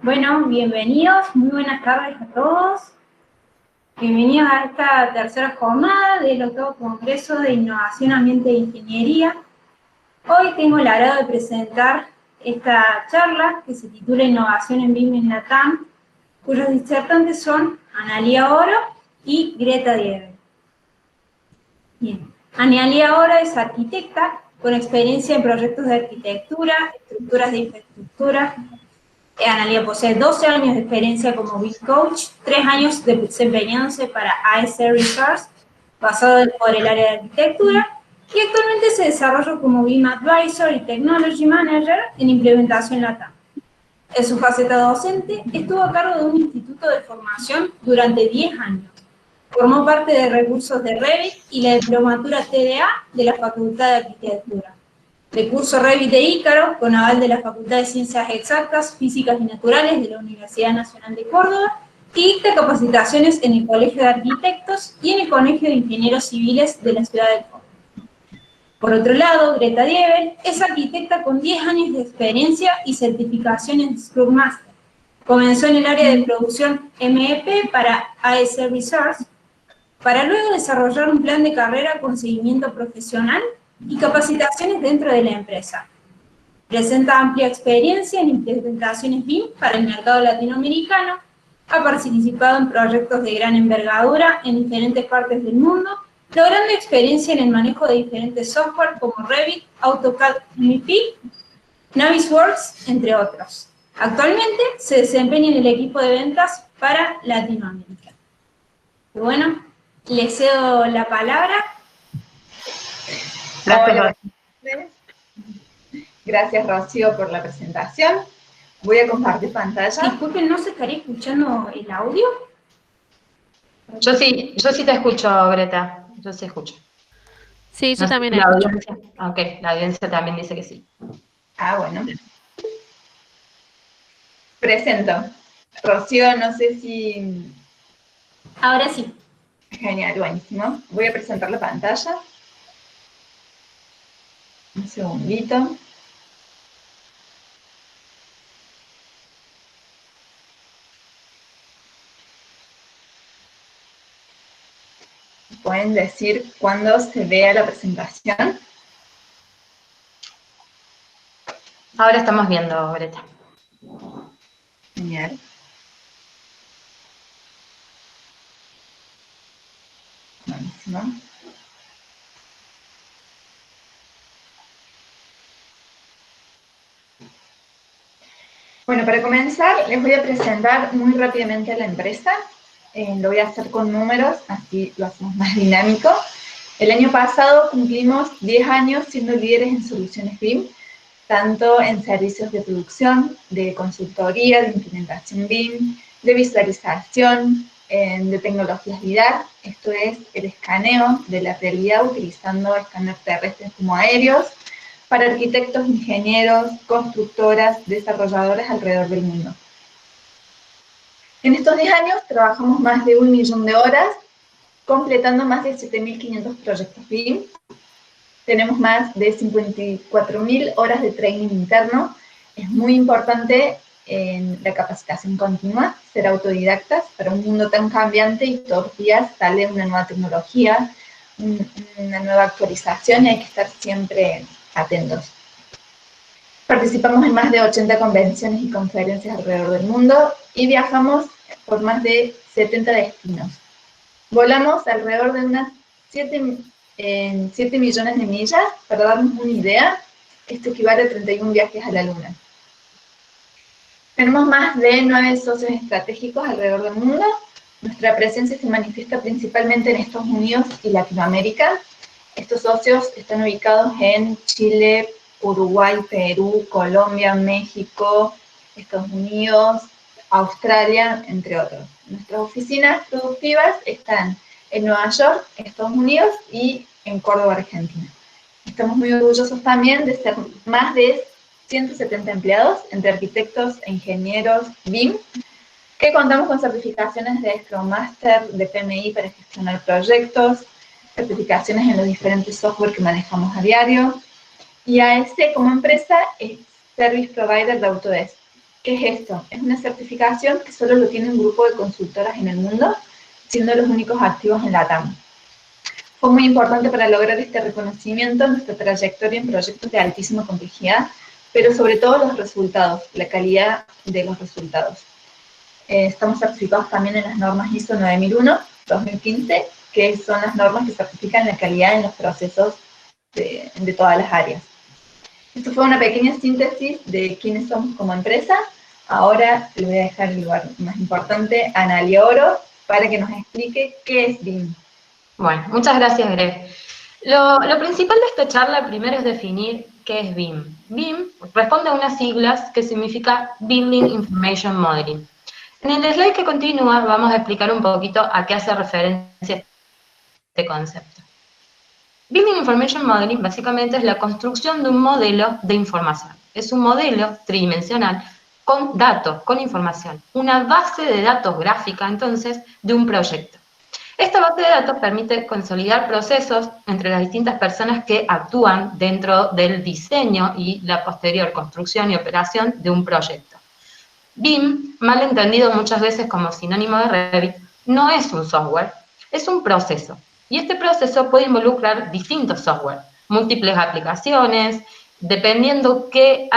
Bueno, bienvenidos, muy buenas tardes a todos. Bienvenidos a esta tercera jornada del octavo Congreso de Innovación, Ambiente e Ingeniería. Hoy tengo el agrado de presentar esta charla que se titula Innovación en BIM en LATAM, cuyos disertantes son Analía Oro y Greta Dievel. Bien, Analía Oro es arquitecta con experiencia en proyectos de arquitectura, estructuras de infraestructura. Analía posee 12 años de experiencia como BIM Coach, 3 años desempeñándose para ASR Research, basado por el área de arquitectura, y actualmente se desarrolla como BIM Advisor y Technology Manager en implementación LATAM. En su faceta docente, estuvo a cargo de un instituto de formación durante 10 años. Formó parte de recursos de Revit y la diplomatura TDA de la Facultad de Arquitectura. El curso Revit de Ícaro, con aval de la Facultad de Ciencias Exactas, Físicas y Naturales de la Universidad Nacional de Córdoba, y dicta capacitaciones en el Colegio de Arquitectos y en el Colegio de Ingenieros Civiles de la Ciudad de Córdoba. Por otro lado, Greta Dievel es arquitecta con 10 años de experiencia y certificación en Scrum Master. Comenzó en el área de producción MEP para ASR Research, para luego desarrollar un plan de carrera con seguimiento profesional y capacitaciones dentro de la empresa. Presenta amplia experiencia en implementaciones BIM para el mercado latinoamericano, ha participado en proyectos de gran envergadura en diferentes partes del mundo, logrando experiencia en el manejo de diferentes software como Revit, AutoCAD MVP, Navisworks, entre otros. Actualmente se desempeña en el equipo de ventas para Latinoamérica. Y bueno, le cedo la palabra. Gracias, Rocío, por la presentación. Voy a compartir pantalla. Disculpen, ¿no se estaría escuchando el audio? Yo sí te escucho, Greta. Yo sí escucho. Sí, yo No también la escucho. audiencia. Ok, la audiencia también dice que sí. Bueno. Presento. Rocío, no sé si... Ahora sí. Genial, buenísimo. Voy a presentar la pantalla. Un segundito. ¿Pueden decir cuándo se vea la presentación? Ahora estamos viendo, Greta. Genial. Buenísimo. Bueno, para comenzar, les voy a presentar muy rápidamente a la empresa. Lo voy a hacer con números, así lo hacemos más dinámico. El año pasado cumplimos 10 años siendo líderes en soluciones BIM, tanto en servicios de producción, de consultoría, de implementación BIM, de visualización, de tecnologías LIDAR, esto es el escaneo de la realidad utilizando escáneres terrestres como aéreos, para arquitectos, ingenieros, constructoras, desarrolladoras alrededor del mundo. En estos 10 años trabajamos más de 1 millón de horas, completando más de 7.500 proyectos BIM. Tenemos más de 54.000 horas de training interno. Es muy importante en la capacitación continua, ser autodidactas para un mundo tan cambiante y todos los días sale una nueva tecnología, una nueva actualización y hay que estar siempre atentos. Participamos en más de 80 convenciones y conferencias alrededor del mundo y viajamos por más de 70 destinos. Volamos alrededor de unas 7 millones de millas. Para darnos una idea, esto equivale a 31 viajes a la Luna. Tenemos más de 9 socios estratégicos alrededor del mundo. Nuestra presencia se manifiesta principalmente en Estados Unidos y Latinoamérica. Estos socios están ubicados en Chile, Uruguay, Perú, Colombia, México, Estados Unidos, Australia, entre otros. Nuestras oficinas productivas están en Nueva York, Estados Unidos, y en Córdoba, Argentina. Estamos muy orgullosos también de ser más de 170 empleados, entre arquitectos e ingenieros BIM, que contamos con certificaciones de Scrum Master, de PMI para gestionar proyectos, certificaciones en los diferentes software que manejamos a diario, y AS como empresa es Service Provider de Autodesk. ¿Qué es esto? Es una certificación que solo lo tiene un grupo de consultoras en el mundo, siendo los únicos activos en LATAM. Fue muy importante para lograr este reconocimiento en nuestra trayectoria en proyectos de altísima complejidad, pero sobre todo los resultados, la calidad de los resultados. Estamos certificados también en las normas ISO 9001-2015, que son las normas que certifican la calidad en los procesos de todas las áreas. Esto fue una pequeña síntesis de quiénes somos como empresa. Ahora le voy a dejar el lugar más importante a Analia Oro para que nos explique qué es BIM. Bueno, muchas gracias, Greg. Lo principal de esta charla primero es definir qué es BIM. BIM responde a unas siglas que significa Building Information Modeling. En el slide que continúa vamos a explicar un poquito a qué hace referencia este concepto. Building Information Modeling básicamente es la construcción de un modelo de información. Es un modelo tridimensional con datos, con información. Una base de datos gráfica, entonces, de un proyecto. Esta base de datos permite consolidar procesos entre las distintas personas que actúan dentro del diseño y la posterior construcción y operación de un proyecto. BIM, mal entendido muchas veces como sinónimo de Revit, no es un software, es un proceso. Y este proceso puede involucrar distintos software, múltiples aplicaciones, dependiendo qué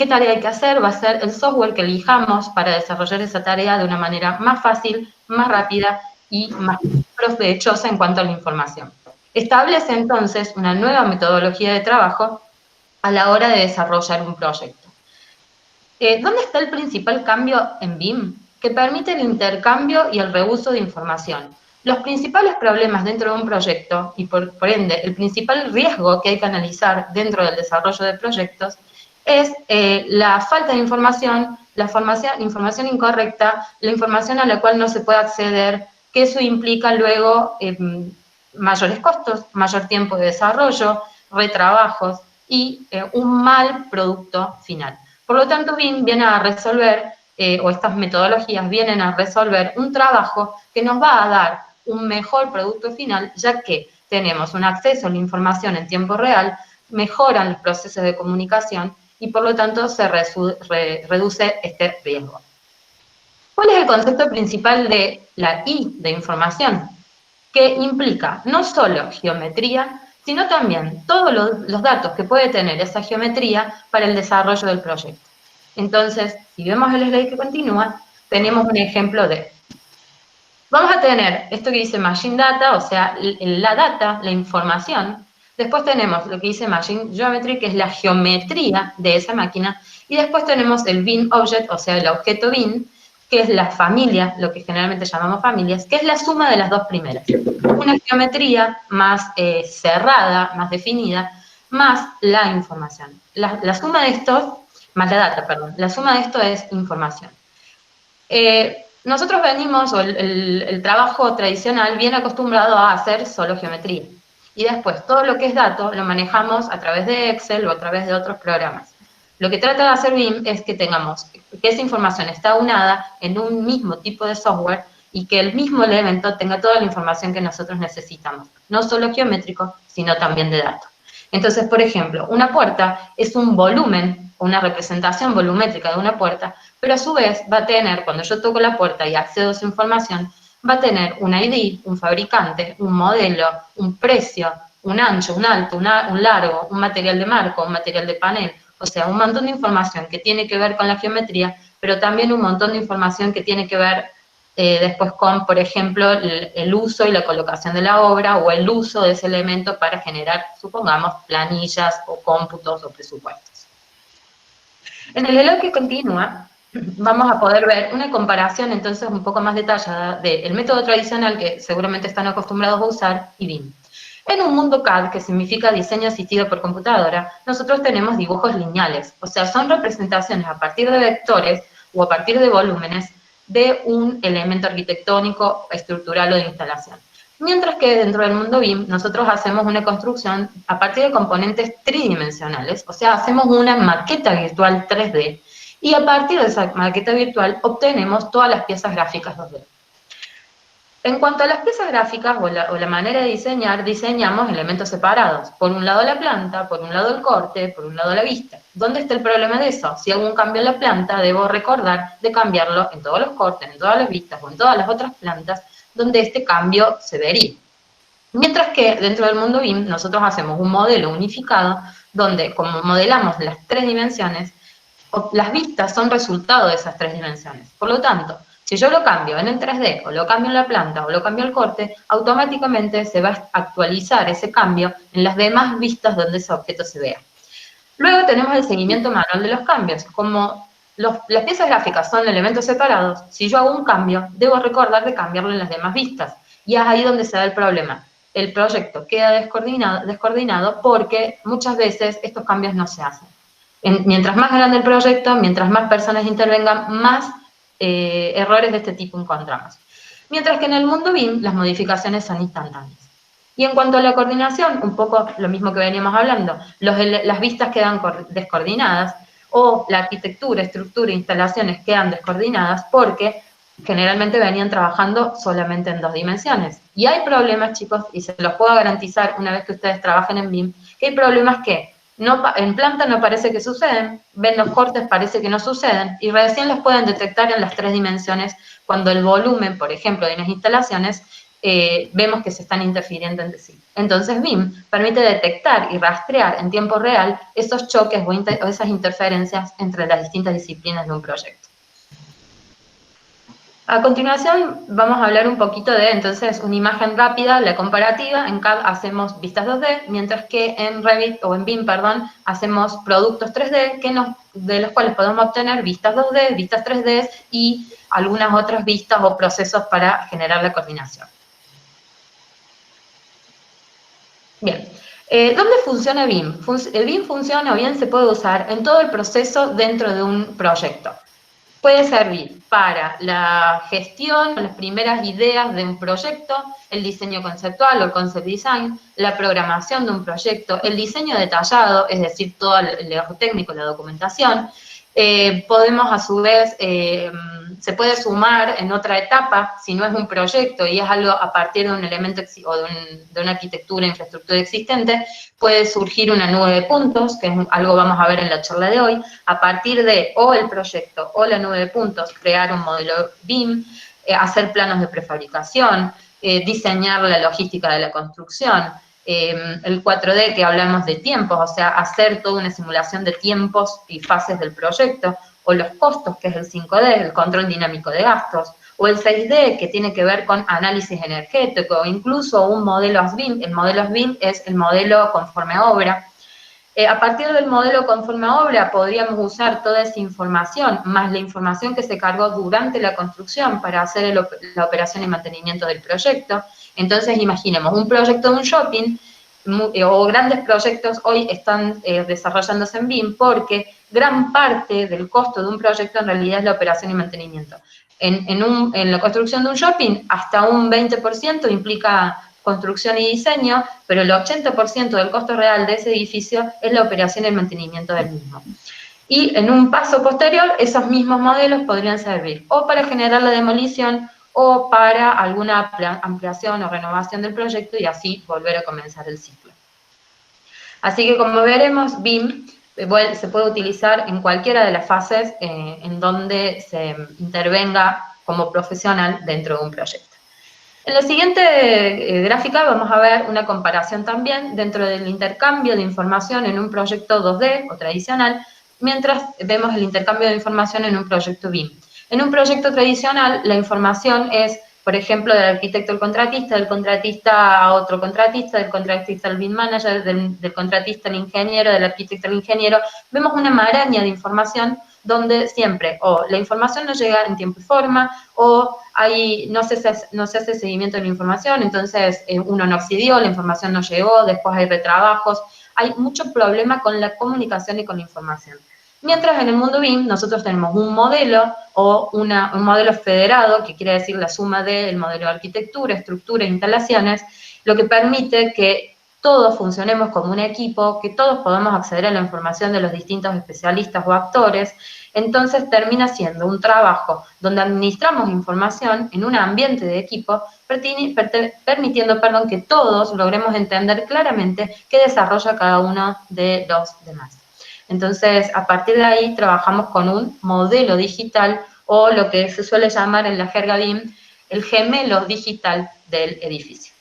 tarea hay que hacer, va a ser el software que elijamos para desarrollar esa tarea de una manera más fácil, más rápida y más provechosa en cuanto a la información. Establece entonces una nueva metodología de trabajo a la hora de desarrollar un proyecto. ¿Dónde está el principal cambio en BIM? Que permite el intercambio y el reuso de información. Los principales problemas dentro de un proyecto, y por ende el principal riesgo que hay que analizar dentro del desarrollo de proyectos, es la falta de información, información incorrecta, la información a la cual no se puede acceder, que eso implica luego mayores costos, mayor tiempo de desarrollo, retrabajos y un mal producto final. Por lo tanto, BIM viene a resolver, o estas metodologías vienen a resolver un trabajo que nos va a dar un mejor producto final, ya que tenemos un acceso a la información en tiempo real, mejoran los procesos de comunicación y por lo tanto se reduce este riesgo. ¿Cuál es el concepto principal de la I de información? Que implica no solo geometría, sino también todos los datos que puede tener esa geometría para el desarrollo del proyecto. Entonces, si vemos el slide que continúa, tenemos un ejemplo de... Vamos a tener esto que dice Machine Data, o sea, la data, la información. Después tenemos lo que dice Machine Geometry, que es la geometría de esa máquina. Y después tenemos el BIM Object, o sea, el objeto BIM, que es la familia, lo que generalmente llamamos familias, que es la suma de las dos primeras. Una geometría más cerrada, más definida, más la información. La suma de esto, más la data, perdón, la suma de esto es información. Nosotros venimos, o el trabajo tradicional viene acostumbrado a hacer solo geometría. Y después todo lo que es dato lo manejamos a través de Excel o a través de otros programas. Lo que trata de hacer BIM es que tengamos, que esa información está unada en un mismo tipo de software y que el mismo elemento tenga toda la información que nosotros necesitamos, no solo geométrico, sino también de datos. Entonces, por ejemplo, una puerta es un volumen, una representación volumétrica de una puerta, pero a su vez va a tener, cuando yo toco la puerta y accedo a esa información, va a tener un ID, un fabricante, un modelo, un precio, un ancho, un alto, un largo, un material de marco, un material de panel. O sea, un montón de información que tiene que ver con la geometría, pero también un montón de información que tiene que ver después con, por ejemplo, el uso y la colocación de la obra o el uso de ese elemento para generar, supongamos, planillas o cómputos o presupuestos. En el slide que continúa, vamos a poder ver una comparación entonces un poco más detallada del método tradicional que seguramente están acostumbrados a usar y BIM. En un mundo CAD, que significa diseño asistido por computadora, nosotros tenemos dibujos lineales, o sea, son representaciones a partir de vectores o a partir de volúmenes de un elemento arquitectónico, estructural o de instalación. Mientras que dentro del mundo BIM, nosotros hacemos una construcción a partir de componentes tridimensionales, o sea, hacemos una maqueta virtual 3D, y a partir de esa maqueta virtual obtenemos todas las piezas gráficas 2D. En cuanto a las piezas gráficas o la manera de diseñar, diseñamos elementos separados. Por un lado la planta, por un lado el corte, por un lado la vista. ¿Dónde está el problema de eso? Si hago un cambio en la planta, debo recordar de cambiarlo en todos los cortes, en todas las vistas o en todas las otras plantas donde este cambio se vería. Mientras que dentro del mundo BIM nosotros hacemos un modelo unificado donde, como modelamos las 3 dimensiones, las vistas son resultado de esas 3 dimensiones. Por lo tanto, si yo lo cambio en el 3D, o lo cambio en la planta, o lo cambio el corte, automáticamente se va a actualizar ese cambio en las demás vistas donde ese objeto se vea. Luego tenemos el seguimiento manual de los cambios. Como las piezas gráficas son elementos separados, si yo hago un cambio, debo recordar de cambiarlo en las demás vistas. Y es ahí donde se da el problema. El proyecto queda descoordinado porque muchas veces estos cambios no se hacen. Mientras más grande el proyecto, mientras más personas intervengan, más errores de este tipo encontramos. Mientras que en el mundo BIM las modificaciones son instantáneas. Y en cuanto a la coordinación, un poco lo mismo que veníamos hablando, las vistas quedan descoordinadas o la arquitectura, estructura e instalaciones quedan descoordinadas porque generalmente venían trabajando solamente en 2 dimensiones. Y hay problemas, chicos, y se los puedo garantizar una vez que ustedes trabajen en BIM, que hay problemas que en planta no parece que suceden, ven los cortes, parece que no suceden, y recién los pueden detectar en las 3 dimensiones cuando el volumen, por ejemplo, de las instalaciones, vemos que se están interfiriendo entre sí. Entonces BIM permite detectar y rastrear en tiempo real esos choques o esas interferencias entre las distintas disciplinas de un proyecto. A continuación vamos a hablar un poquito de, entonces, una imagen rápida, la comparativa. En CAD hacemos vistas 2D, mientras que en Revit, o en BIM, perdón, hacemos productos 3D, de los cuales podemos obtener vistas 2D, vistas 3D y algunas otras vistas o procesos para generar la coordinación. Bien, ¿dónde funciona BIM? El BIM funciona o bien se puede usar en todo el proceso dentro de un proyecto. Puede servir para la gestión, las primeras ideas de un proyecto, el diseño conceptual o el concept design, la programación de un proyecto, el diseño detallado, es decir, todo el lenguaje técnico, la documentación. Podemos, a su vez, se puede sumar en otra etapa, si no es un proyecto y es algo a partir de un elemento o de una arquitectura, infraestructura existente, puede surgir una nube de puntos, que es algo que vamos a ver en la charla de hoy, a partir de o el proyecto o la nube de puntos, crear un modelo BIM, hacer planos de prefabricación, diseñar la logística de la construcción, el 4D que hablamos de tiempos, o sea, hacer toda una simulación de tiempos y fases del proyecto, o los costos, que es el 5D, el control dinámico de gastos, o el 6D, que tiene que ver con análisis energético, o incluso un modelo ASBIM. El modelo ASBIM es el modelo conforme a obra. A partir del modelo conforme a obra podríamos usar toda esa información, más la información que se cargó durante la construcción para hacer la operación y mantenimiento del proyecto. Entonces, imaginemos, un proyecto de un shopping, o grandes proyectos hoy están desarrollándose en BIM porque gran parte del costo de un proyecto en realidad es la operación y mantenimiento. En la construcción de un shopping, hasta un 20% implica construcción y diseño, pero el 80% del costo real de ese edificio es la operación y el mantenimiento del mismo. Y en un paso posterior, esos mismos modelos podrían servir o para generar la demolición o para alguna ampliación o renovación del proyecto y así volver a comenzar el ciclo. Así que como veremos, BIM se puede utilizar en cualquiera de las fases en donde se intervenga como profesional dentro de un proyecto. En la siguiente gráfica vamos a ver una comparación también dentro del intercambio de información en un proyecto 2D o tradicional, mientras vemos el intercambio de información en un proyecto BIM. En un proyecto tradicional, la información es, por ejemplo, del arquitecto al contratista, del contratista a otro contratista, del contratista al BIM manager, del contratista al ingeniero, del arquitecto al ingeniero. Vemos una maraña de información donde siempre o la información no llega en tiempo y forma, o no se hace seguimiento de la información, entonces uno no accedió, la información no llegó, después hay retrabajos, hay mucho problema con la comunicación y con la información. Mientras en el mundo BIM nosotros tenemos un modelo o un modelo federado, que quiere decir la suma del modelo de arquitectura, estructura e instalaciones, lo que permite que todos funcionemos como un equipo, que todos podamos acceder a la información de los distintos especialistas o actores. Entonces termina siendo un trabajo donde administramos información en un ambiente de equipo, permitiendo que todos logremos entender claramente qué desarrolla cada uno de los demás. Entonces, a partir de ahí trabajamos con un modelo digital, o lo que se suele llamar en la jerga BIM, el gemelo digital del edificio.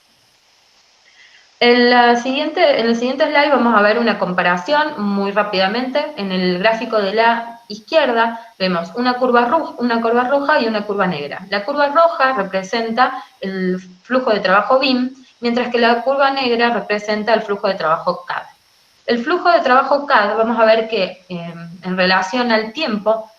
En el siguiente slide vamos a ver una comparación muy rápidamente. En el gráfico de la izquierda vemos una curva roja y una curva negra. La curva roja representa el flujo de trabajo BIM, mientras que la curva negra representa el flujo de trabajo CAD. El flujo de trabajo CAD, vamos a ver que en relación al tiempo,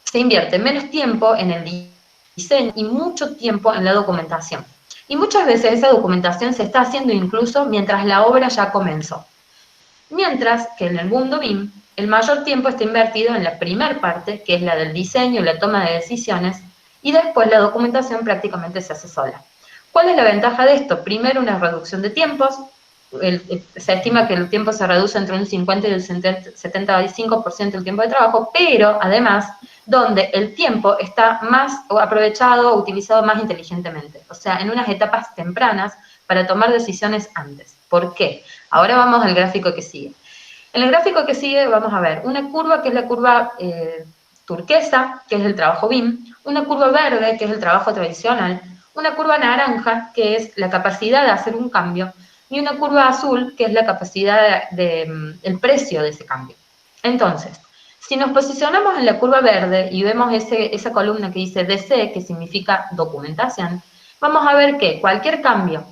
se invierte menos tiempo en el diseño y mucho tiempo en la documentación. Y muchas veces esa documentación se está haciendo incluso mientras la obra ya comenzó. Mientras que en el mundo BIM, el mayor tiempo está invertido en la primera parte, que es la del diseño y la toma de decisiones, y después la documentación prácticamente se hace sola. ¿Cuál es la ventaja de esto? Primero, una reducción de tiempos. Se estima que el tiempo se reduce entre un 50 y el 75% del tiempo de trabajo, pero además, donde el tiempo está más aprovechado o utilizado más inteligentemente, o sea, en unas etapas tempranas para tomar decisiones antes. ¿Por qué? Ahora vamos al gráfico que sigue. En el gráfico que sigue vamos a ver una curva que es la curva turquesa, que es el trabajo BIM, una curva verde, que es el trabajo tradicional, una curva naranja, que es la capacidad de hacer un cambio, y una curva azul, que es la capacidad el precio de ese cambio. Entonces, si nos posicionamos en la curva verde y vemos esa columna que dice DC, que significa documentación, vamos a ver que cualquier cambio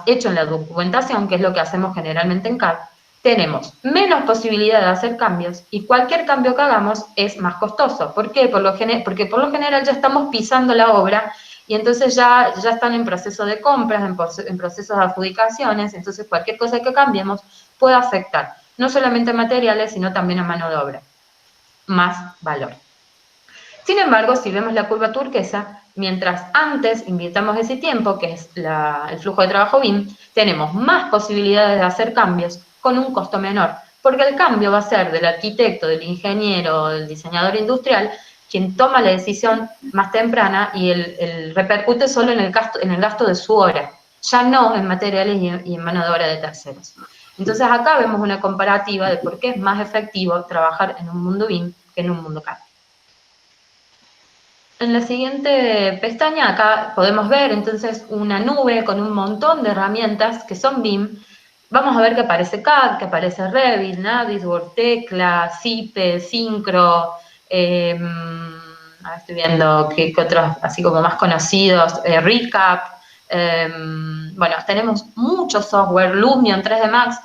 hecho en la documentación, que es lo que hacemos generalmente en CAD, tenemos menos posibilidad de hacer cambios y cualquier cambio que hagamos es más costoso. ¿Por qué? Porque por lo general ya estamos pisando la obra y entonces ya están en proceso de compras, en procesos de adjudicaciones, entonces cualquier cosa que cambiemos puede afectar no solamente a materiales, sino también a mano de obra. Más valor. Sin embargo, si vemos la curva turquesa, mientras antes invirtamos ese tiempo, que es el flujo de trabajo BIM, tenemos más posibilidades de hacer cambios con un costo menor, porque el cambio va a ser del arquitecto, del ingeniero, del diseñador industrial, quien toma la decisión más temprana y el repercute solo en el gasto de su hora, ya no en materiales y en mano de obra de terceros. Entonces acá vemos una comparativa de por qué es más efectivo trabajar en un mundo BIM que en un mundo CAD. En la siguiente pestaña acá podemos ver entonces una nube con un montón de herramientas que son BIM. Vamos a ver que aparece CAD, que aparece Revit, Navisworks, Tecla, Cipe, Syncro, estoy viendo que otros así como más conocidos, Recap. Bueno, tenemos mucho software, Lumion, 3D Max,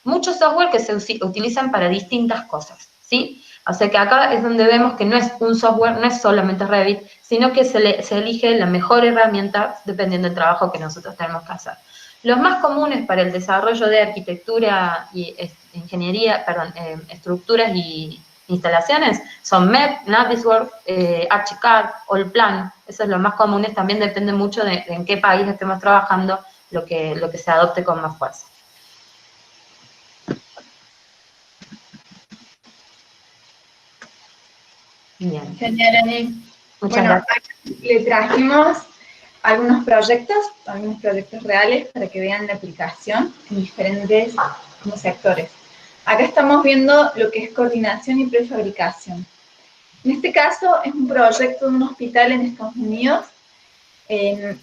muchos software que se utilizan para distintas cosas, ¿sí? O sea que acá es donde vemos que no es un software, no es solamente Revit, sino que se elige la mejor herramienta dependiendo del trabajo que nosotros tenemos que hacer. Los más comunes para el desarrollo de arquitectura y estructuras y instalaciones son MEP, Navisworks, Archicad, Allplan. Esos son los más comunes, también depende mucho de en qué país estemos trabajando lo que se adopte con más fuerza. Bien. Genial, Ani. Muchas bueno, gracias. le trajimos algunos proyectos reales para que vean la aplicación en diferentes sectores. Acá estamos viendo lo que es coordinación y prefabricación. En este caso es un proyecto de un hospital en Estados Unidos, es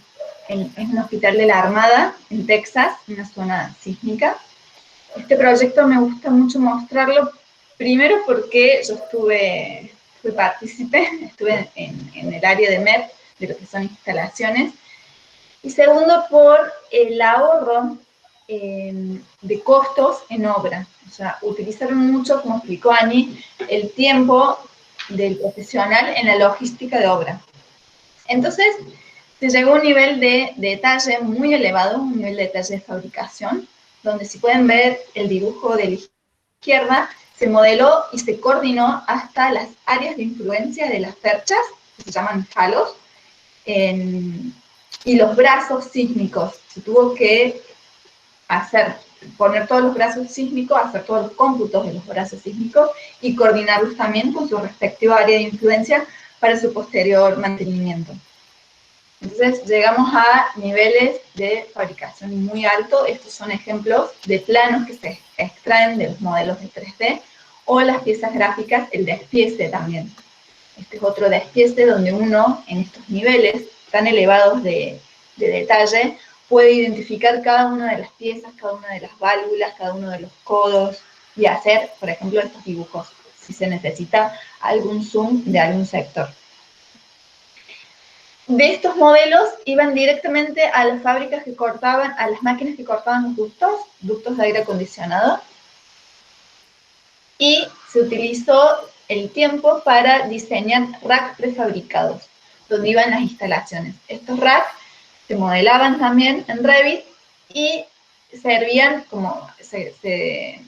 un hospital de la Armada en Texas, una zona sísmica. Este proyecto me gusta mucho mostrarlo, primero porque yo fui partícipe, estuve en el área de MEP, de lo que son instalaciones, y segundo por el ahorro de costos en obra. O sea, utilizaron mucho, como explicó Ani, el tiempo del profesional en la logística de obra. Entonces, se llegó a un nivel de detalle muy elevado, un nivel de detalle de fabricación, donde si pueden ver el dibujo de la izquierda, se modeló y se coordinó hasta las áreas de influencia de las perchas, que se llaman halos, y los brazos sísmicos. Se tuvo que hacer poner todos los brazos sísmicos, hacer todos los cómputos de los brazos sísmicos y coordinarlos también con su respectiva área de influencia para su posterior mantenimiento. Entonces llegamos a niveles de fabricación muy altos. Estos son ejemplos de planos que se extraen de los modelos de 3D o las piezas gráficas, el despiece también. Este es otro despiece donde uno, en estos niveles tan elevados de detalle, puede identificar cada una de las piezas, cada una de las válvulas, cada uno de los codos y hacer, por ejemplo, estos dibujos, si se necesita algún zoom de algún sector. De estos modelos iban directamente a las fábricas que cortaban, a las máquinas que cortaban los ductos de aire acondicionado, y se utilizó el tiempo para diseñar racks prefabricados, donde iban las instalaciones. Estos racks se modelaban también en Revit y servían como, se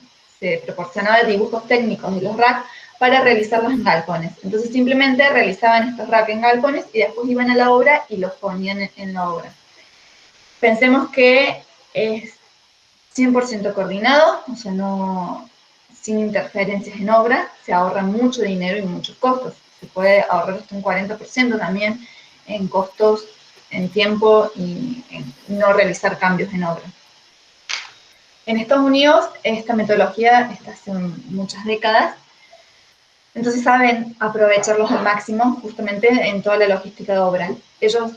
proporcionaban dibujos técnicos de los racks para realizarlos en galpones. Entonces simplemente realizaban estos racks en galpones y después iban a la obra y los ponían en la obra. Pensemos que es 100% coordinado, o sea, no, sin interferencias en obra, se ahorra mucho dinero y muchos costos. Se puede ahorrar hasta un 40% también en costos, en tiempo y en no realizar cambios en obra. En Estados Unidos esta metodología está hace muchas décadas, entonces saben aprovecharlos al máximo justamente en toda la logística de obra. Ellos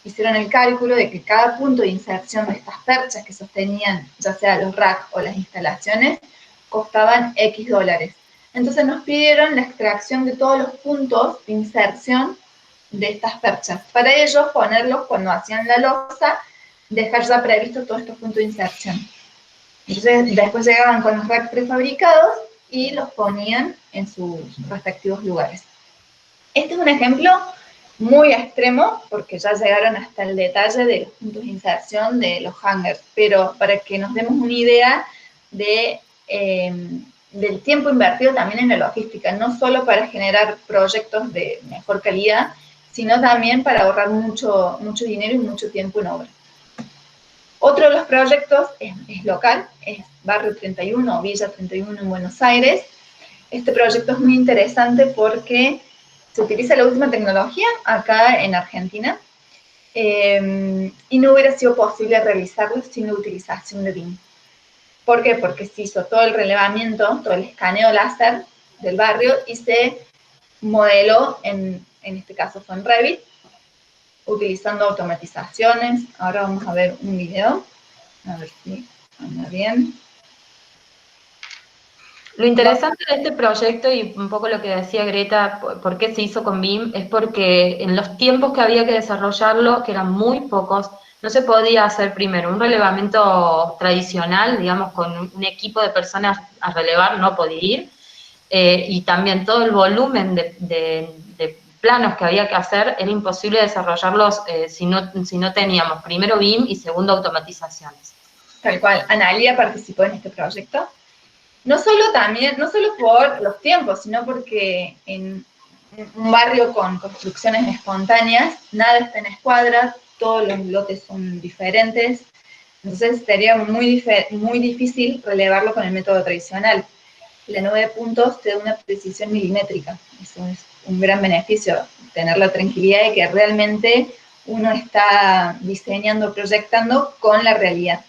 hicieron el cálculo de que cada punto de inserción de estas perchas que sostenían ya sea los racks o las instalaciones costaban X dólares. Entonces nos pidieron la extracción de todos los puntos de inserción de estas perchas. Para ellos ponerlos cuando hacían la losa, dejar ya previstos todos estos puntos de inserción. Entonces después llegaban con los racks prefabricados y los ponían en sus respectivos lugares. Este es un ejemplo muy extremo, porque ya llegaron hasta el detalle de los puntos de inserción de los hangers, pero para que nos demos una idea de, del tiempo invertido también en la logística, no solo para generar proyectos de mejor calidad, sino también para ahorrar mucho dinero y mucho tiempo en obra. Otro de los proyectos es local, es Barrio 31 o Villa 31 en Buenos Aires. Este proyecto es muy interesante porque se utiliza la última tecnología acá en Argentina y no hubiera sido posible realizarlo sin la utilización de BIM. ¿Por qué? Porque se hizo todo el relevamiento, todo el escaneo láser del barrio y se modeló, en este caso fue en Revit, utilizando automatizaciones. Ahora vamos a ver un video, a ver si anda bien. Lo interesante de este proyecto, y un poco lo que decía Greta, por qué se hizo con BIM, es porque en los tiempos que había que desarrollarlo, que eran muy pocos, no se podía hacer primero un relevamiento tradicional, digamos, con un equipo de personas a relevar, no podía ir, y también todo el volumen de planos que había que hacer, era imposible desarrollarlos si no teníamos primero BIM y segundo automatizaciones. Tal cual, Analia participó en este proyecto. No solo por los tiempos, sino porque en un barrio con construcciones espontáneas, nada está en escuadra, todos los lotes son diferentes, entonces sería muy difícil relevarlo con el método tradicional. La nube de puntos te da una precisión milimétrica, eso es un gran beneficio, tener la tranquilidad de que realmente uno está diseñando, proyectando con la realidad.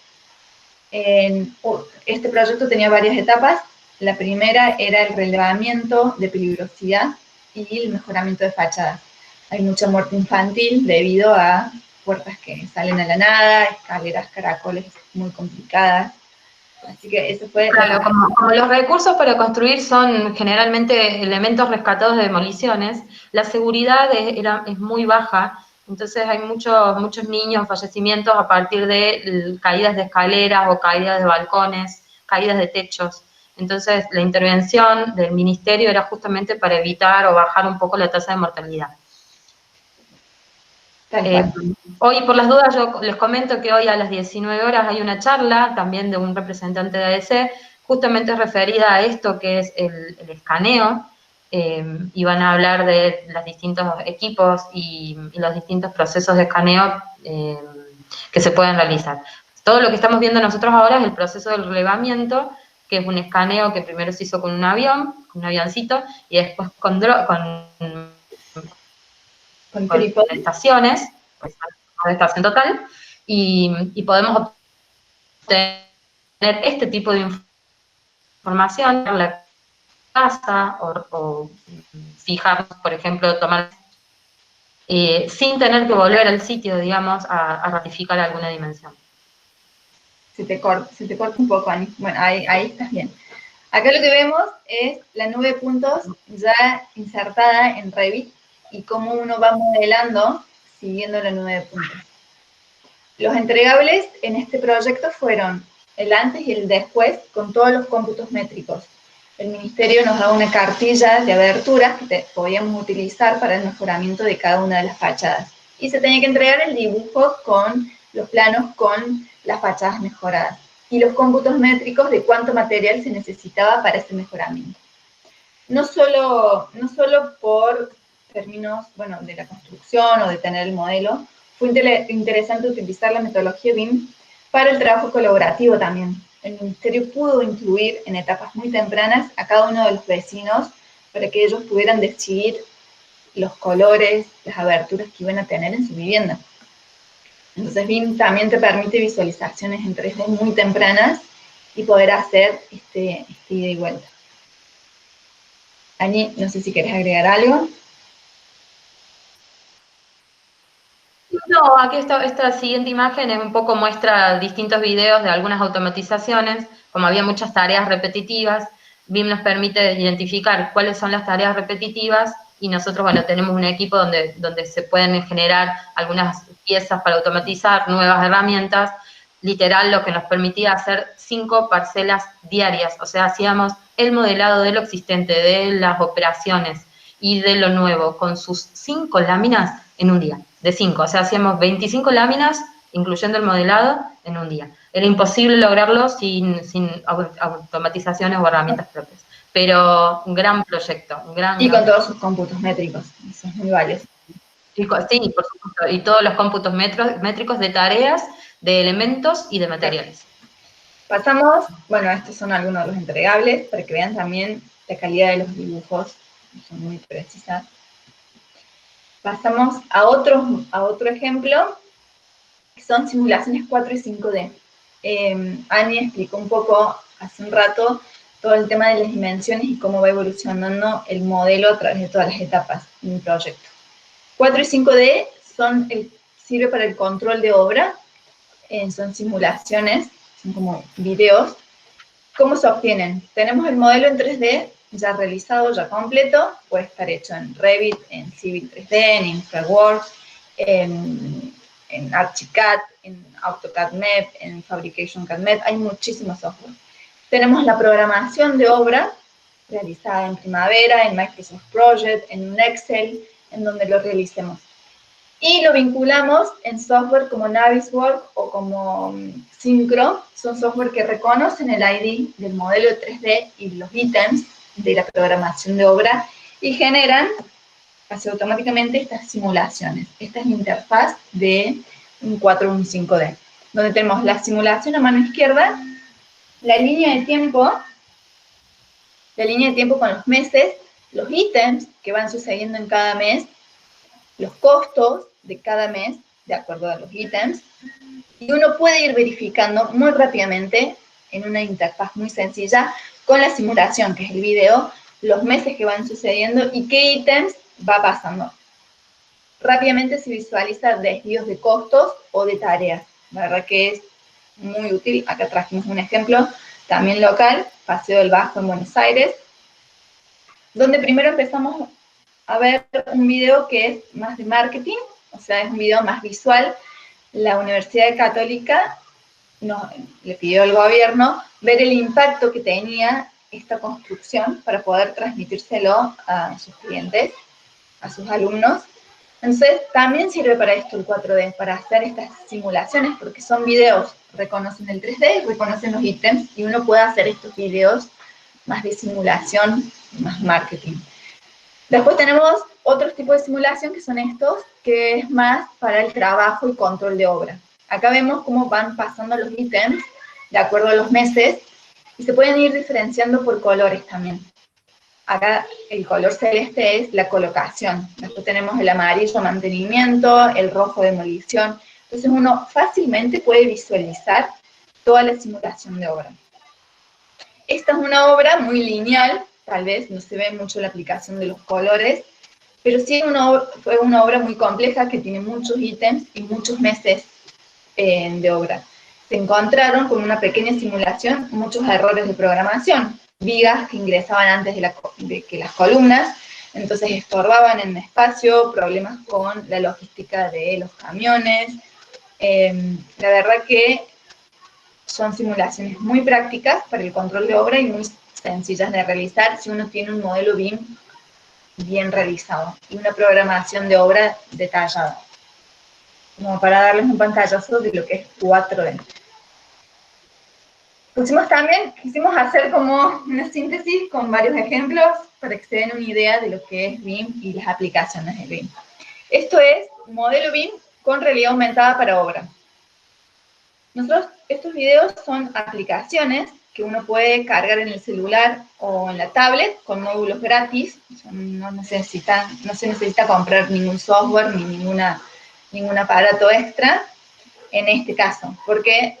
Este proyecto tenía varias etapas. La primera era el relevamiento de peligrosidad y el mejoramiento de fachadas. Hay mucha muerte infantil debido a puertas que salen a la nada, escaleras, caracoles muy complicadas. Así que eso fue... Claro, como los recursos para construir son generalmente elementos rescatados de demoliciones, la seguridad es muy baja, entonces hay muchos niños, fallecimientos a partir de caídas de escaleras o caídas de balcones, caídas de techos. Entonces la intervención del ministerio era justamente para evitar o bajar un poco la tasa de mortalidad. Hoy, por las dudas, yo les comento que hoy a las 19 horas hay una charla también de un representante de ADC, justamente referida a esto que es el escaneo, y van a hablar de los distintos equipos y los distintos procesos de escaneo que se pueden realizar. Todo lo que estamos viendo nosotros ahora es el proceso del relevamiento, que es un escaneo que primero se hizo con un avión, con un avioncito, y después con estaciones, pues, una estación total, y podemos obtener este tipo de información en la casa, o fijar, por ejemplo, tomar, sin tener que volver al sitio, digamos, a ratificar alguna dimensión. Se te corta un poco, Ani. Bueno, ahí estás bien. Acá lo que vemos es la nube de puntos ya insertada en Revit y cómo uno va modelando siguiendo la nube de puntos. Los entregables en este proyecto fueron el antes y el después con todos los cómputos métricos. El ministerio nos da una cartilla de aberturas que podíamos utilizar para el mejoramiento de cada una de las fachadas. Y se tenía que entregar el dibujo con los planos con las fachadas mejoradas y los cómputos métricos de cuánto material se necesitaba para ese mejoramiento. No solo por términos, bueno, de la construcción o de tener el modelo, fue interesante utilizar la metodología BIM para el trabajo colaborativo también. El ministerio pudo incluir en etapas muy tempranas a cada uno de los vecinos para que ellos pudieran decidir los colores, las aberturas que iban a tener en su vivienda. Entonces BIM también te permite visualizaciones en 3D muy tempranas y poder hacer este ida y vuelta. Ani, no sé si querés agregar algo. No, aquí esta siguiente imagen es un poco muestra distintos videos de algunas automatizaciones. Como había muchas tareas repetitivas, BIM nos permite identificar cuáles son las tareas repetitivas y nosotros, bueno, tenemos un equipo donde se pueden generar algunas piezas para automatizar, nuevas herramientas, literal lo que nos permitía hacer 5 parcelas diarias, o sea, hacíamos el modelado de lo existente, de las operaciones y de lo nuevo, con sus 5 láminas en un día, de 5, o sea, hacíamos 25 láminas, incluyendo el modelado, en un día. Era imposible lograrlo sin automatizaciones o herramientas propias, pero un gran proyecto, Y con todos sus cómputos métricos, eso es muy valioso. Sí, por supuesto, y todos los cómputos métricos de tareas, de elementos y de materiales. Pasamos, bueno, estos son algunos de los entregables, para que vean también la calidad de los dibujos, son muy precisas. Pasamos a otro ejemplo, que son simulaciones 4 y 5D. Ani explicó un poco hace un rato todo el tema de las dimensiones y cómo va evolucionando el modelo a través de todas las etapas de un proyecto. 4 y 5D sirve para el control de obra, son simulaciones, son como videos. ¿Cómo se obtienen? Tenemos el modelo en 3D ya realizado, ya completo, puede estar hecho en Revit, en Civil 3D, en InfraWorks, en Archicad, en AutoCAD MEP, en Fabrication CAD MEP, hay muchísimos software. Tenemos la programación de obra realizada en Primavera, en Microsoft Project, en un Excel, en donde lo realicemos. Y lo vinculamos en software como Navisworks o como Synchro, son software que reconocen el ID del modelo de 3D y los ítems de la programación de obra y generan casi automáticamente estas simulaciones. Esta es la interfaz de un 4 o un 5D, donde tenemos la simulación a mano izquierda, la línea de tiempo con los meses, los ítems que van sucediendo en cada mes, los costos de cada mes, de acuerdo a los ítems, y uno puede ir verificando muy rápidamente, en una interfaz muy sencilla, con la simulación, que es el video, los meses que van sucediendo y qué ítems va pasando. Rápidamente se visualiza desvíos de costos o de tareas. La verdad que es muy útil. Acá trajimos un ejemplo, también local, Paseo del Bajo en Buenos Aires, donde primero empezamos a ver un video que es más de marketing, o sea, es un video más visual. La Universidad Católica le pidió al gobierno ver el impacto que tenía esta construcción para poder transmitírselo a sus clientes, a sus alumnos. Entonces, también sirve para esto el 4D, para hacer estas simulaciones, porque son videos, reconocen el 3D, reconocen los ítems, y uno puede hacer estos videos más de simulación, más marketing. Después tenemos otros tipos de simulación que son estos, que es más para el trabajo y control de obra. Acá vemos cómo van pasando los ítems de acuerdo a los meses y se pueden ir diferenciando por colores también. Acá el color celeste es la colocación, después tenemos el amarillo mantenimiento, el rojo demolición, entonces uno fácilmente puede visualizar toda la simulación de obra. Esta es una obra muy lineal, tal vez no se ve mucho la aplicación de los colores, pero sí fue una obra muy compleja que tiene muchos ítems y muchos meses de obra. Se encontraron con una pequeña simulación muchos errores de programación, vigas que ingresaban antes de que las columnas, entonces estorbaban en espacio, problemas con la logística de los camiones. La verdad que son simulaciones muy prácticas para el control de obra y muy sencillas de realizar si uno tiene un modelo BIM bien realizado y una programación de obra detallada. Como para darles un pantallazo de lo que es 4D. Quisimos hacer como una síntesis con varios ejemplos para que se den una idea de lo que es BIM y las aplicaciones de BIM. Esto es un modelo BIM con realidad aumentada para obra. Estos videos son aplicaciones que uno puede cargar en el celular o en la tablet con módulos gratis. No se necesita comprar ningún software ni ningún aparato extra en este caso, porque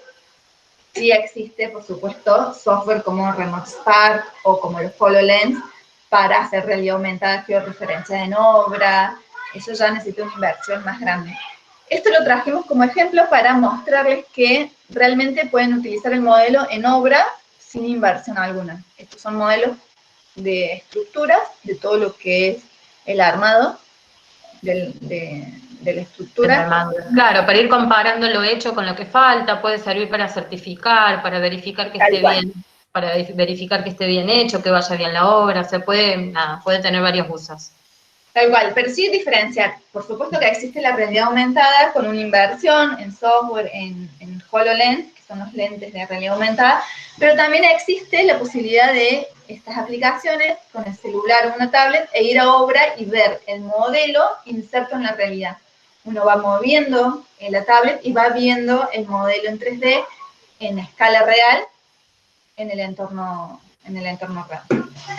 sí existe, por supuesto, software como Remote Spark o como los HoloLens para hacer realidad aumentada, georreferencia en obra. Eso ya necesita una inversión más grande. Esto lo trajimos como ejemplo para mostrarles que realmente pueden utilizar el modelo en obra sin inversión alguna. Estos son modelos de estructuras, de todo lo que es el armado de la estructura. Claro, para ir comparando lo hecho con lo que falta, puede servir para certificar, para verificar que esté bien, para verificar que esté bien hecho, que vaya bien la obra, puede tener varios usos. Tal cual, pero sí diferenciar. Por supuesto que existe la realidad aumentada con una inversión en software, en HoloLens, que son los lentes de realidad aumentada, pero también existe la posibilidad de estas aplicaciones con el celular o una tablet e ir a obra y ver el modelo inserto en la realidad. Uno va moviendo en la tablet y va viendo el modelo en 3D en escala real en el entorno real.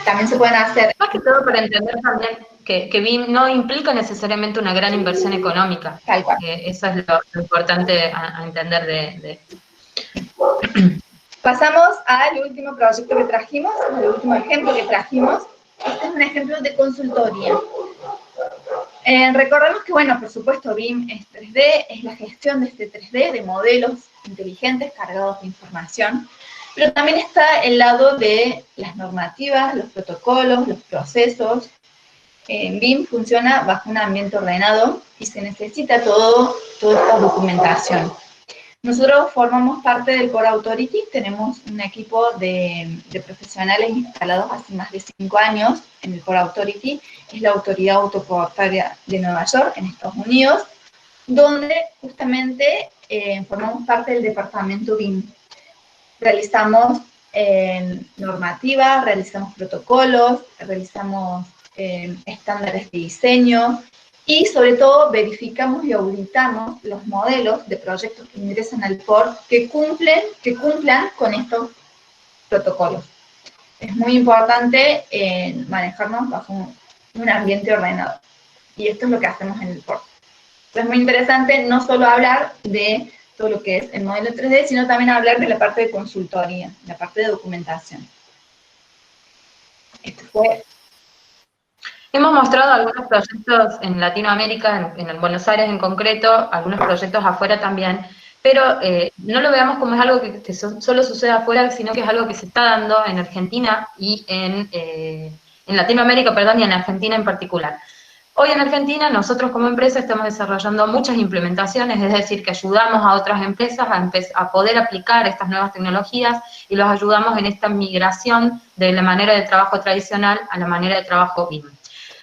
También se pueden hacer... Más que todo para entender también que BIM no implica necesariamente una gran inversión económica. Tal cual. Eso es lo importante a entender de esto. Pasamos al último proyecto que trajimos, al último ejemplo que trajimos. Este es un ejemplo de consultoría. Recordemos que, bueno, por supuesto, BIM es 3D, es la gestión de este 3D, de modelos inteligentes cargados de información, pero también está el lado de las normativas, los protocolos, los procesos. BIM funciona bajo un ambiente ordenado y se necesita toda esta documentación. Nosotros formamos parte del Core Authority, tenemos un equipo de profesionales instalados hace más de 5 años en el Core Authority, es la autoridad autoportuaria de Nueva York, en Estados Unidos, donde justamente formamos parte del departamento BIM. Realizamos normativa, realizamos protocolos, realizamos estándares de diseño, y sobre todo verificamos y auditamos los modelos de proyectos que ingresan al POR que cumplan con estos protocolos. Es muy importante manejarnos bajo un ambiente ordenado. Y esto es lo que hacemos en el POR. Entonces es muy interesante no solo hablar de todo lo que es el modelo 3D, sino también hablar de la parte de consultoría, la parte de documentación. Esto fue... Hemos mostrado algunos proyectos en Latinoamérica, en Buenos Aires en concreto, algunos proyectos afuera también, pero no lo veamos como es algo que solo sucede afuera, sino que es algo que se está dando en Argentina y en Latinoamérica, perdón, y en Argentina en particular. Hoy en Argentina nosotros como empresa estamos desarrollando muchas implementaciones, es decir, que ayudamos a otras empresas a poder aplicar estas nuevas tecnologías y los ayudamos en esta migración de la manera de trabajo tradicional a la manera de trabajo BIM.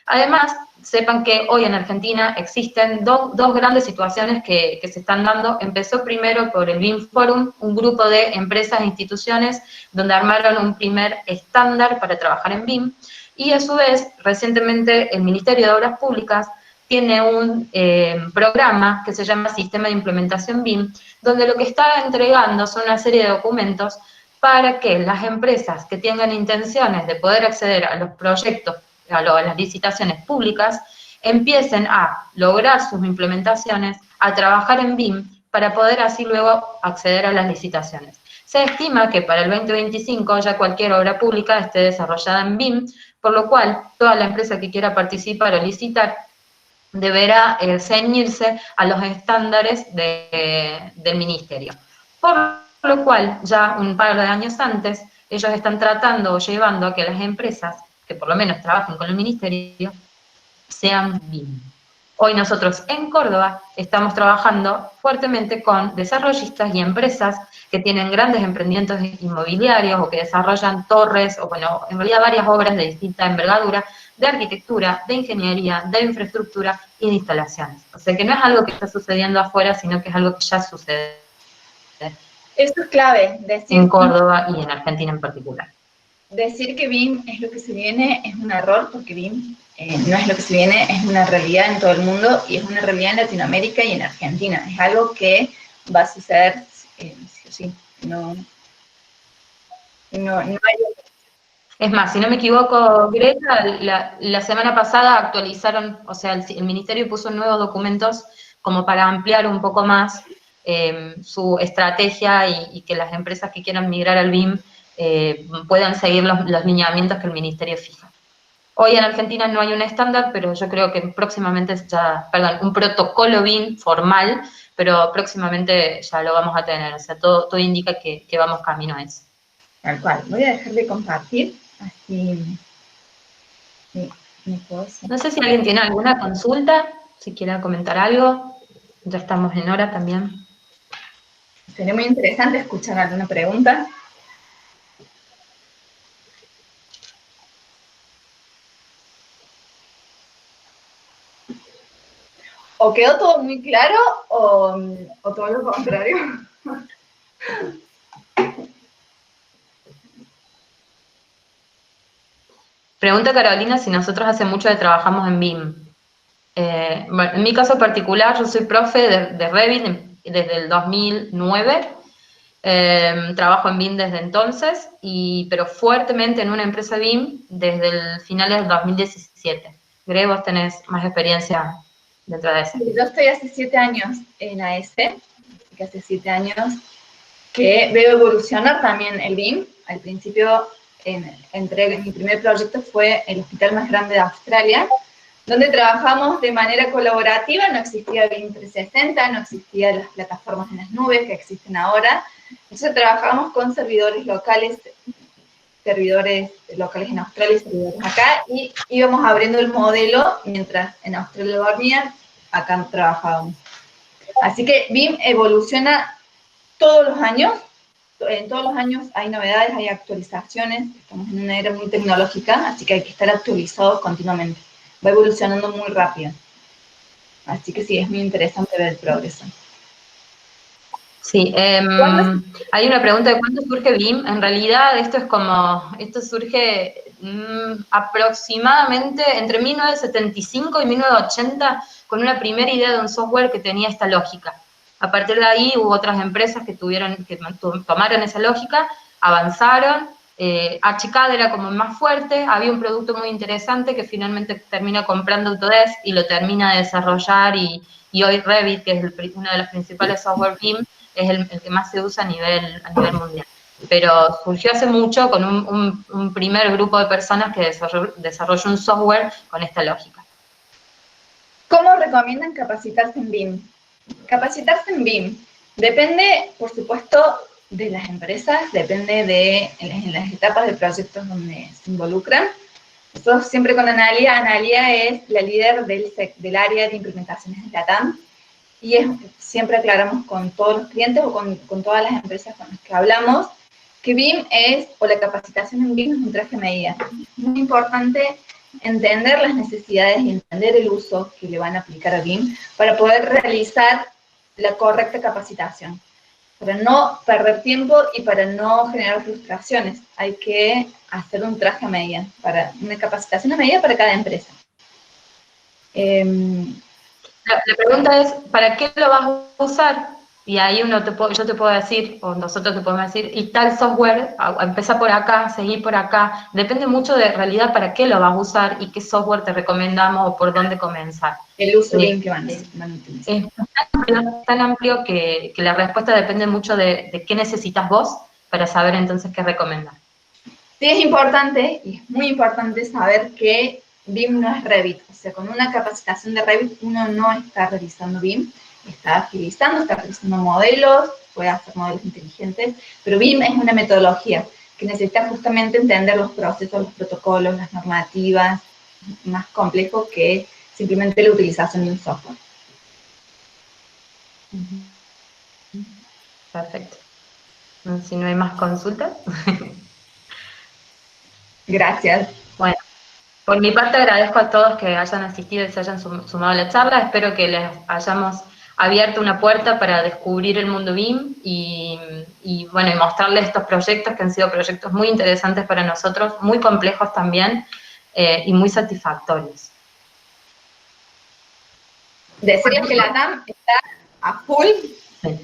Además, sepan que hoy en Argentina existen dos grandes situaciones que se están dando. Empezó primero por el BIM Forum, un grupo de empresas e instituciones donde armaron un primer estándar para trabajar en BIM, y a su vez, recientemente el Ministerio de Obras Públicas tiene un programa que se llama Sistema de Implementación BIM, donde lo que está entregando son una serie de documentos para que las empresas que tengan intenciones de poder acceder a los proyectos, a las licitaciones públicas, empiecen a lograr sus implementaciones, a trabajar en BIM, para poder así luego acceder a las licitaciones. Se estima que para el 2025 ya cualquier obra pública esté desarrollada en BIM, por lo cual toda la empresa que quiera participar o licitar deberá ceñirse a los estándares del ministerio. Por lo cual, ya un par de años antes, ellos están tratando o llevando a que las empresas, que por lo menos trabajen con el ministerio, sean BIM. Hoy nosotros en Córdoba estamos trabajando fuertemente con desarrollistas y empresas que tienen grandes emprendimientos inmobiliarios o que desarrollan torres o, bueno, en realidad varias obras de distinta envergadura, de arquitectura, de ingeniería, de infraestructura y de instalaciones. O sea que no es algo que está sucediendo afuera, sino que es algo que ya sucede Esto es clave, decir en Córdoba y en Argentina en particular. Decir que BIM es lo que se viene es un error, porque BIM no es lo que se viene, es una realidad en todo el mundo y es una realidad en Latinoamérica y en Argentina. Es algo que va a suceder sí o sí. No hay... Es más, si no me equivoco, Greta, la semana pasada actualizaron, o sea, el Ministerio puso nuevos documentos como para ampliar un poco más su estrategia y que las empresas que quieran migrar al BIM puedan seguir los lineamientos que el Ministerio fija. Hoy en Argentina no hay un estándar, pero yo creo que próximamente un protocolo BIM formal, pero próximamente ya lo vamos a tener, o sea, todo indica que vamos camino a eso. Tal cual. Voy a dejar de compartir, así me puedo hacer. No sé si alguien tiene alguna consulta, si quiere comentar algo. Ya estamos en hora también. Sería muy interesante escuchar alguna pregunta. O quedó todo muy claro o todo lo contrario. Pregunta Carolina si nosotros hace mucho que trabajamos en BIM. Bueno, en mi caso particular, yo soy profe de Revit desde el 2009. Trabajo en BIM desde entonces, pero fuertemente en una empresa BIM desde el final del 2017. Greg, vos tenés más experiencia dentro de eso. Yo estoy hace 7 años en AS, que hace 7 años que veo evolucionar también el BIM. Al principio, mi primer proyecto fue el hospital más grande de Australia, donde trabajamos de manera colaborativa. No existía BIM 360, no existían las plataformas en las nubes que existen ahora. Entonces trabajamos con servidores locales en Australia y servidores acá, y íbamos abriendo el modelo mientras en Australia dormían, acá trabajábamos. Así que BIM evoluciona todos los años. En todos los años hay novedades, hay actualizaciones. Estamos en una era muy tecnológica, así que hay que estar actualizados continuamente. Va evolucionando muy rápido. Así que sí, es muy interesante ver el progreso. Sí, hay una pregunta de cuándo surge BIM. En realidad esto surge aproximadamente entre 1975 y 1980 con una primera idea de un software que tenía esta lógica. A partir de ahí hubo otras empresas que tomaron esa lógica, avanzaron, Archicad era como más fuerte, había un producto muy interesante que finalmente termina comprando Autodesk y lo termina de desarrollar, y hoy Revit, que es uno de los principales software BIM, es el que más se usa a nivel mundial. Pero surgió hace mucho con un primer grupo de personas que desarrolló un software con esta lógica. ¿Cómo recomiendan capacitarse en BIM? Capacitarse en BIM depende, por supuesto, de las empresas, depende de en las etapas de proyectos donde se involucran. Nosotros siempre con Analia es la líder del área de implementaciones de LATAM, y siempre aclaramos con todos los clientes o con todas las empresas con las que hablamos que BIM la capacitación en BIM es un traje a medida. Es muy importante entender las necesidades y entender el uso que le van a aplicar a BIM para poder realizar la correcta capacitación, para no perder tiempo y para no generar frustraciones. Hay que hacer un traje a medida, una capacitación a medida para cada empresa. La pregunta es, ¿para qué lo vas a usar? Y ahí yo te puedo decir, o nosotros te podemos decir, y tal software, empezá por acá, seguí por acá. Depende mucho de en realidad para qué lo vas a usar y qué software te recomendamos o por dónde comenzar. El uso bien que van a utilizar. Es tan amplio que la respuesta depende mucho de qué necesitas vos para saber entonces qué recomendar. Sí, es importante, y es muy importante saber que BIM no es Revit. O sea, con una capacitación de Revit uno no está revisando BIM, está agilizando, está revisando modelos, puede hacer modelos inteligentes, pero BIM es una metodología que necesita justamente entender los procesos, los protocolos, las normativas, más complejo que simplemente la utilización de un software. Perfecto. Si no hay más consultas. Gracias. Bueno, por mi parte agradezco a todos que hayan asistido y se hayan sumado a la charla. Espero que les hayamos abierto una puerta para descubrir el mundo BIM y bueno, y mostrarles estos proyectos que han sido proyectos muy interesantes para nosotros, muy complejos también y muy satisfactorios. Decirles que la TAM está a full, Sí.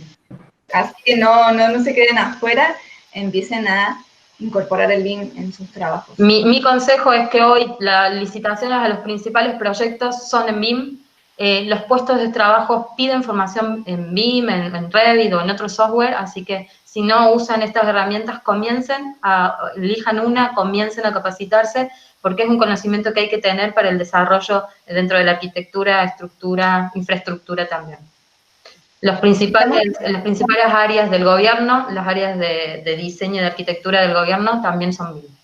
así que no se queden afuera, empiecen a incorporar el BIM en sus trabajos. Mi consejo es que hoy las licitaciones a los principales proyectos son en BIM. Los puestos de trabajo piden formación en BIM, en Revit o en otro software, así que si no usan estas herramientas, elijan una, comiencen a capacitarse, porque es un conocimiento que hay que tener para el desarrollo dentro de la arquitectura, estructura, infraestructura también. Las principales áreas del gobierno, las áreas de diseño y de arquitectura del gobierno también son BIM.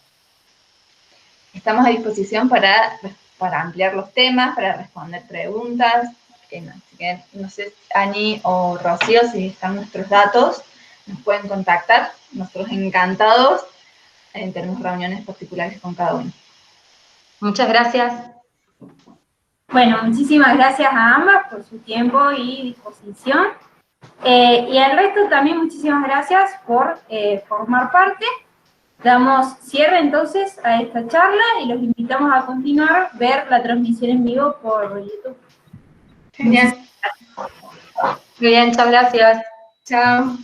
Estamos a disposición para ampliar los temas, para responder preguntas. Así que no sé, Ani o Rocío, si están nuestros datos, nos pueden contactar. Nosotros encantados tenemos reuniones particulares con cada uno. Muchas gracias. Bueno, muchísimas gracias a ambas por su tiempo y disposición. Y al resto también muchísimas gracias por formar parte. Damos cierre entonces a esta charla y los invitamos a continuar, ver la transmisión en vivo por YouTube. Genial. Muy bien, muchas gracias. Chao.